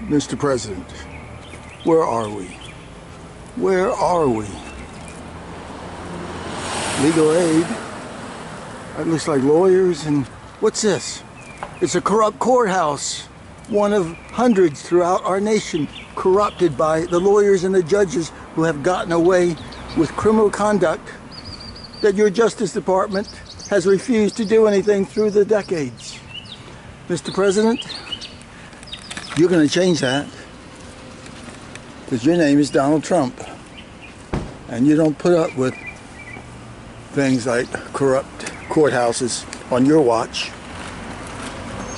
Mr. President, where are we? Where are we? Legal aid. It looks like lawyers and what's this? It's a corrupt courthouse. One of hundreds throughout our nation, corrupted by the lawyers and the judges who have gotten away with criminal conduct that your Justice Department has refused to do anything through the decades. Mr. President, you're going to change that because your name is Donald Trump and you don't put up with things like corrupt courthouses on your watch.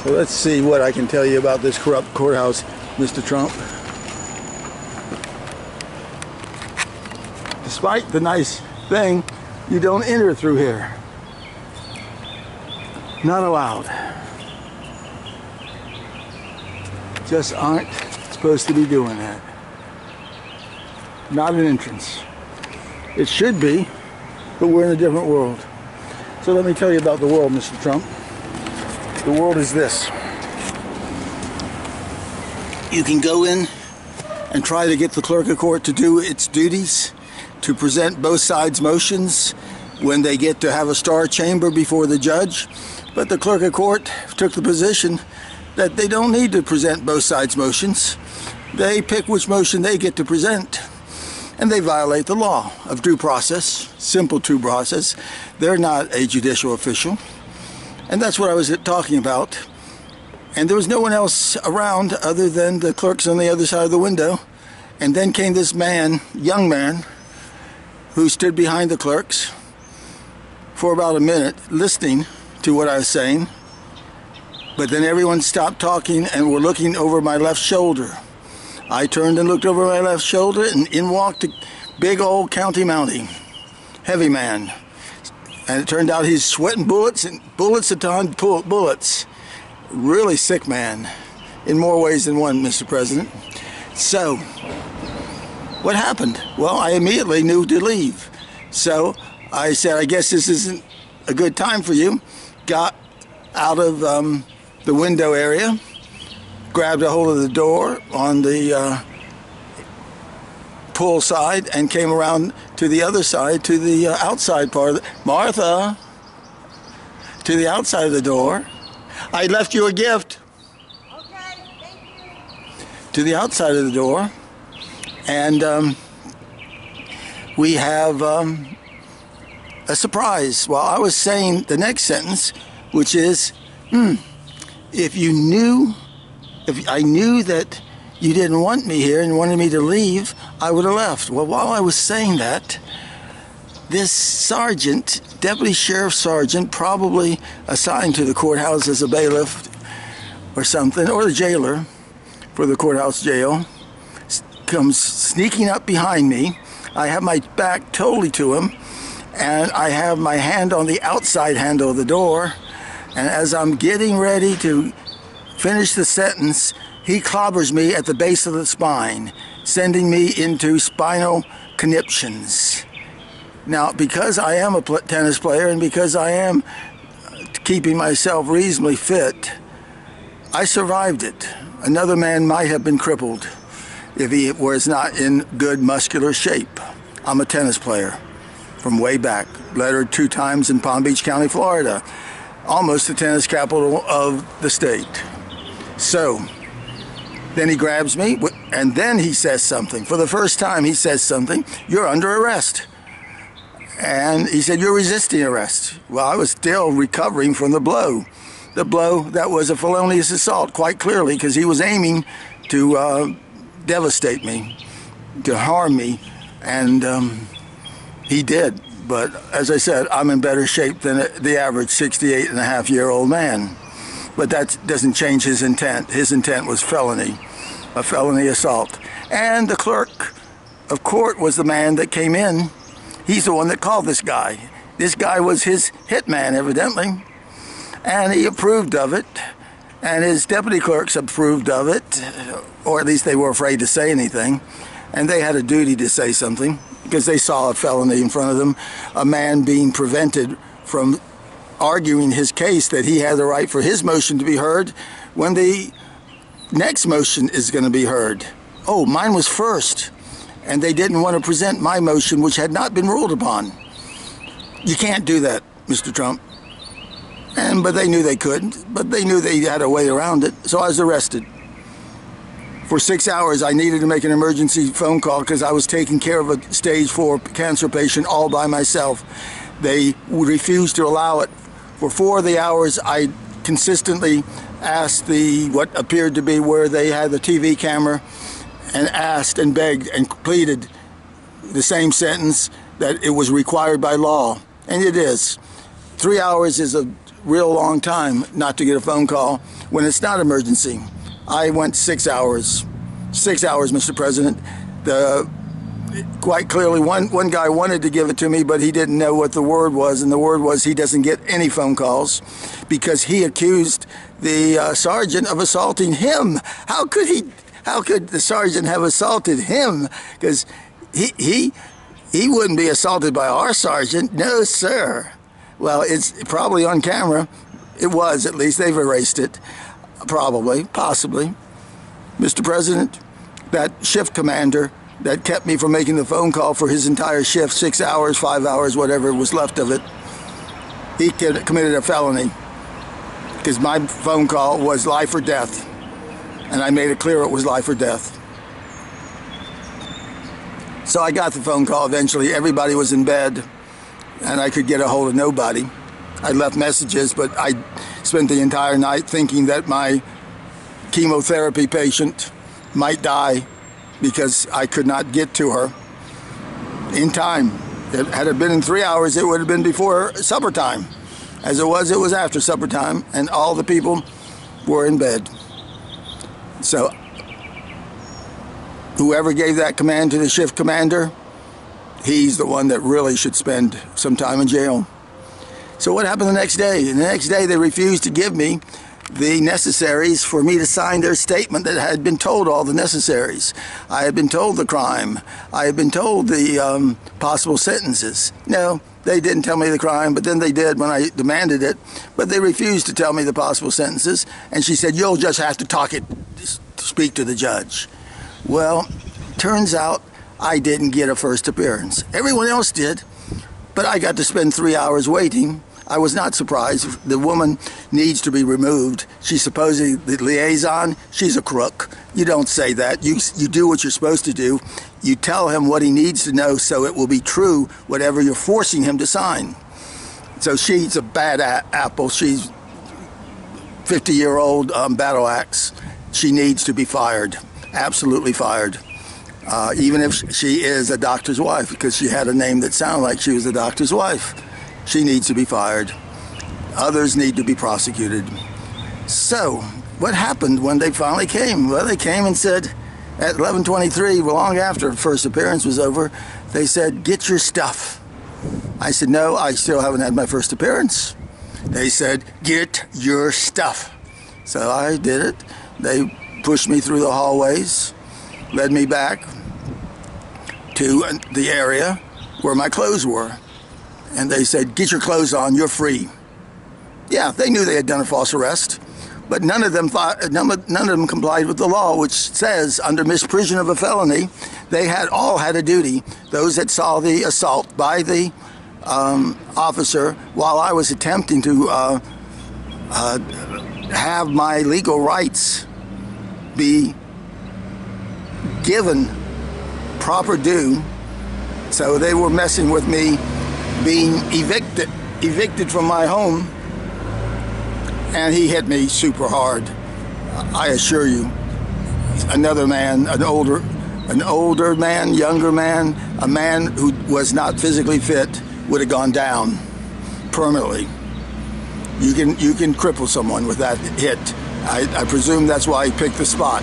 So let's see what I can tell you about this corrupt courthouse, Mr. Trump. Despite the nice thing, you don't enter through here. Not allowed. Just aren't supposed to be doing that. Not an entrance. It should be, but we're in a different world. So let me tell you about the world, Mr. Trump. The world is this. You can go in and try to get the clerk of court to do its duties, to present both sides' motions when they get to have a star chamber before the judge. But the clerk of court took the position that they don't need to present both sides' motions. They pick which motion they get to present. And they violate the law of due process, simple due process. They're not a judicial official. And that's what I was talking about. And there was no one else around other than the clerks on the other side of the window. And then came this man, young man, who stood behind the clerks for about a minute listening to what I was saying. But then everyone stopped talking and were looking over my left shoulder. I turned and looked over my left shoulder, and in walked a big old county mountie, heavy man. And it turned out he's sweating bullets and bullets upon bullets. Really sick man, in more ways than one, Mr. President. So, what happened? Well, I immediately knew to leave. So, I said, I guess this isn't a good time for you. Got out of the window area, grabbed a hold of the door on the pull side and came around to the other side, to the outside part of the, Martha, to the outside of the door. I left you a gift. Okay, thank you. To the outside of the door. And we have a surprise. Well, I was saying the next sentence, which is, if I knew that you didn't want me here and wanted me to leave, I would have left. Well, while I was saying that, this sergeant, deputy sheriff sergeant, probably assigned to the courthouse as a bailiff or something, or the jailer for the courthouse jail, comes sneaking up behind me. I have my back totally to him, and I have my hand on the outside handle of the door, and as I'm getting ready to finish the sentence, he clobbers me at the base of the spine, sending me into spinal conniptions. Now, because I am a tennis player and because I am keeping myself reasonably fit, I survived it. Another man might have been crippled if he was not in good muscular shape. I'm a tennis player from way back, lettered 2 times in Palm Beach County, Florida, almost the tennis capital of the state. So, then he grabs me, and then he says something. For the first time, he says something. You're under arrest. And he said, you're resisting arrest. Well, I was still recovering from the blow. The blow that was a felonious assault, quite clearly, because he was aiming to devastate me, to harm me, and he did. But as I said, I'm in better shape than the average 68-and-a-half-year-old man. But that doesn't change his intent. His intent was felony, a felony assault. And the clerk of court was the man that came in. He's the one that called this guy. This guy was his hitman, evidently. And he approved of it. And his deputy clerks approved of it. Or at least they were afraid to say anything. And they had a duty to say something because they saw a felony in front of them. A man being prevented from arguing his case that he had the right for his motion to be heard when the next motion is going to be heard. Oh, mine was first, and they didn't want to present my motion, which had not been ruled upon. You can't do that, Mr. Trump. But they knew they couldn't, but they knew they had a way around it, so I was arrested. For 6 hours, I needed to make an emergency phone call because I was taking care of a stage 4 cancer patient all by myself. They refused to allow it. For 4 of the hours, I consistently asked what appeared to be where they had the TV camera, and asked and begged and pleaded the same sentence, that it was required by law. And it is. 3 hours is a real long time not to get a phone call when it's not emergency. I went 6 hours. 6 hours, Mr. President. Quite clearly, one guy wanted to give it to me, but he didn't know what the word was, and the word was he doesn't get any phone calls because he accused the sergeant of assaulting him. How could the sergeant have assaulted him? Because he wouldn't be assaulted by our sergeant. No, sir. Well, it's probably on camera. It was, at least. They've erased it. Probably, possibly. Mr. President, that shift commander that kept me from making the phone call for his entire shift, 6 hours, 5 hours, whatever was left of it, he committed a felony because my phone call was life or death, and I made it clear it was life or death. So I got the phone call eventually. Everybody was in bed, and I could get a hold of nobody. I left messages, but I spent the entire night thinking that my chemotherapy patient might die because I could not get to her in time. Had it been in 3 hours, it would have been before supper time. As it was after supper time, and all the people were in bed. So whoever gave that command to the shift commander, he's the one that really should spend some time in jail. So what happened the next day? The next day they refused to give me the necessaries for me to sign their statement that I had been told all the necessaries. I had been told the crime. I had been told the possible sentences. No, they didn't tell me the crime, but then they did when I demanded it. But they refused to tell me the possible sentences. And she said, you'll just have to speak to the judge. Well, turns out I didn't get a first appearance. Everyone else did, but I got to spend 3 hours waiting. I was not surprised. The woman needs to be removed. She's supposedly the liaison. She's a crook. You don't say that. You do what you're supposed to do. You tell him what he needs to know so it will be true, whatever you're forcing him to sign. So she's a bad apple. She's 50-year-old battle axe. She needs to be fired. Absolutely fired. Even if she is a doctor's wife, because she had a name that sounded like she was a doctor's wife. She needs to be fired. Others need to be prosecuted. So, what happened when they finally came? Well, they came and said, at 11:23, long after the first appearance was over, they said, get your stuff. I said, no, I still haven't had my first appearance. They said, get your stuff. So I did it. They pushed me through the hallways, led me back to the area where my clothes were. And they said, get your clothes on, you're free. Yeah, they knew they had done a false arrest, but none of them complied with the law, which says under misprision of a felony, they all had a duty. Those that saw the assault by the officer while I was attempting to have my legal rights be given proper due. So they were messing with me being evicted from my home, and he hit me super hard. I assure you, another man, an older man, younger man, a man who was not physically fit would have gone down permanently. You can cripple someone with that hit. I presume that's why he picked the spot.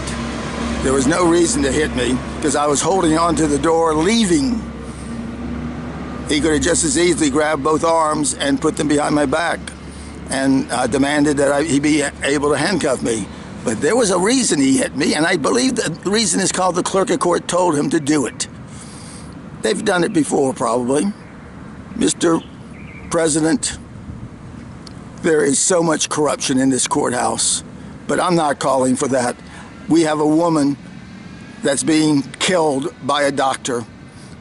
There was no reason to hit me because I was holding on to the door leaving. He could have just as easily grabbed both arms and put them behind my back and demanded that he be able to handcuff me. But there was a reason he hit me, and I believe the reason is called the clerk of court told him to do it. They've done it before, probably. Mr. President, there is so much corruption in this courthouse, but I'm not calling for that. We have a woman that's being killed by a doctor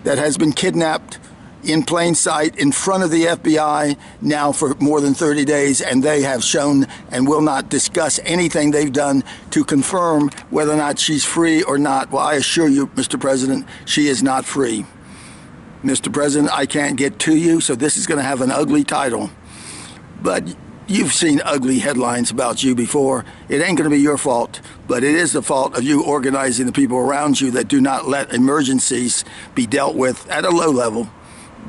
that has been kidnapped in plain sight in front of the FBI now for more than 30 days, and they have shown and will not discuss anything they've done to confirm whether or not she's free or not. Well, I assure you, Mr. President, she is not free. Mr. President, I can't get to you, so this is going to have an ugly title. But you've seen ugly headlines about you before. It ain't going to be your fault, but it is the fault of you organizing the people around you that do not let emergencies be dealt with at a low level.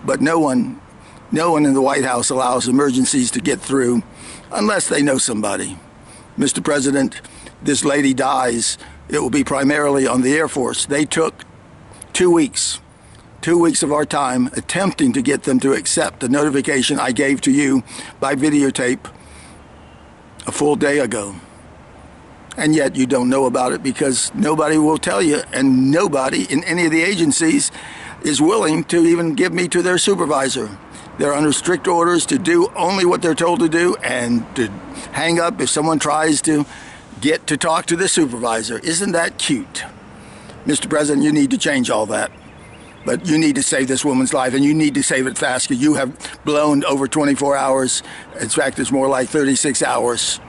But no one in the White House allows emergencies to get through unless they know somebody. Mr. President, this lady dies. It will be primarily on the Air Force. They took 2 weeks of our time attempting to get them to accept the notification I gave to you by videotape a full day ago. And yet you don't know about it because nobody will tell you, and nobody in any of the agencies is willing to even give me to their supervisor. They're under strict orders to do only what they're told to do and to hang up if someone tries to get to talk to the supervisor. Isn't that cute? Mr. President, you need to change all that. But you need to save this woman's life, and you need to save it fast because you have blown over 24 hours. In fact, it's more like 36 hours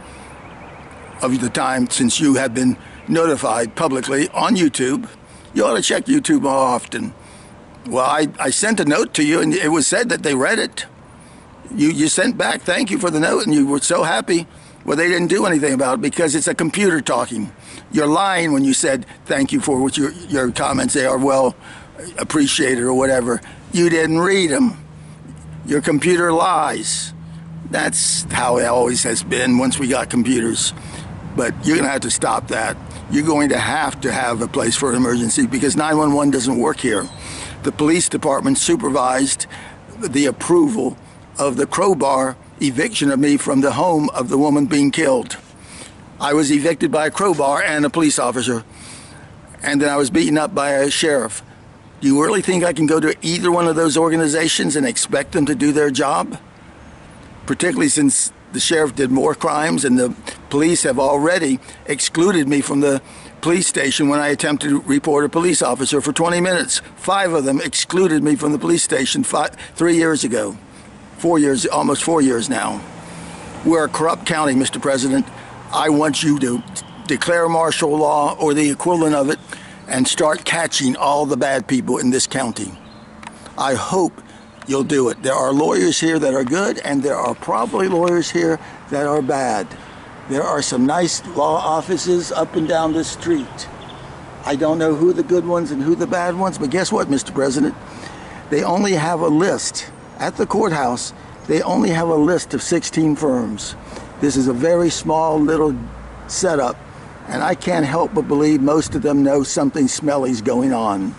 of the time since you have been notified publicly on YouTube. You ought to check YouTube more often. Well, I sent a note to you, and it was said that they read it. You sent back, thank you for the note, and you were so happy. Well, they didn't do anything about it because it's a computer talking. You're lying when you said thank you for what your comments. They are well appreciated or whatever. You didn't read them. Your computer lies. That's how it always has been once we got computers. But you're going to have to stop that. You're going to have a place for an emergency because 911 doesn't work here. The police department supervised the approval of the crowbar eviction of me from the home of the woman being killed. I was evicted by a crowbar and a police officer, and then I was beaten up by a sheriff. Do you really think I can go to either one of those organizations and expect them to do their job? Particularly since the sheriff did more crimes and the police have already excluded me from the police station when I attempted to report a police officer for 20 minutes. 5 of them excluded me from the police station 3 years ago. 4 years, almost 4 years now. We're a corrupt county, Mr. President. I want you to declare martial law or the equivalent of it and start catching all the bad people in this county. I hope you'll do it. There are lawyers here that are good, and there are probably lawyers here that are bad. There are some nice law offices up and down this street. I don't know who the good ones and who the bad ones, but guess what, Mr. President? They only have a list. At the courthouse, they only have a list of 16 firms. This is a very small little setup, and I can't help but believe most of them know something smelly's going on.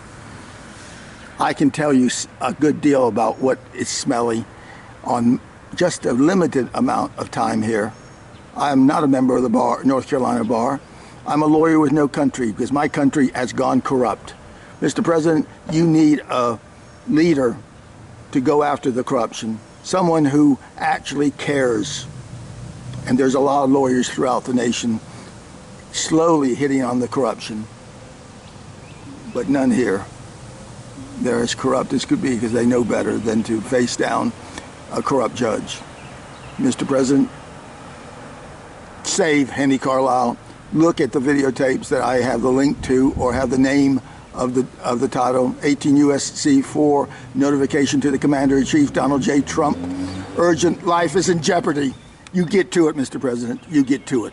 I can tell you a good deal about what is smelly on just a limited amount of time here. I am not a member of the bar, North Carolina bar. I'm a lawyer with no country because my country has gone corrupt. Mr. President, you need a leader to go after the corruption, someone who actually cares. And there's a lot of lawyers throughout the nation slowly hitting on the corruption, but none here. They're as corrupt as could be because they know better than to face down a corrupt judge. Mr. President, save Henny Carlisle. Look at the videotapes that I have the link to or have the name of the title, 18 U.S.C. 4, notification to the Commander-in-Chief, Donald J. Trump. Urgent, life is in jeopardy. You get to it, Mr. President. You get to it.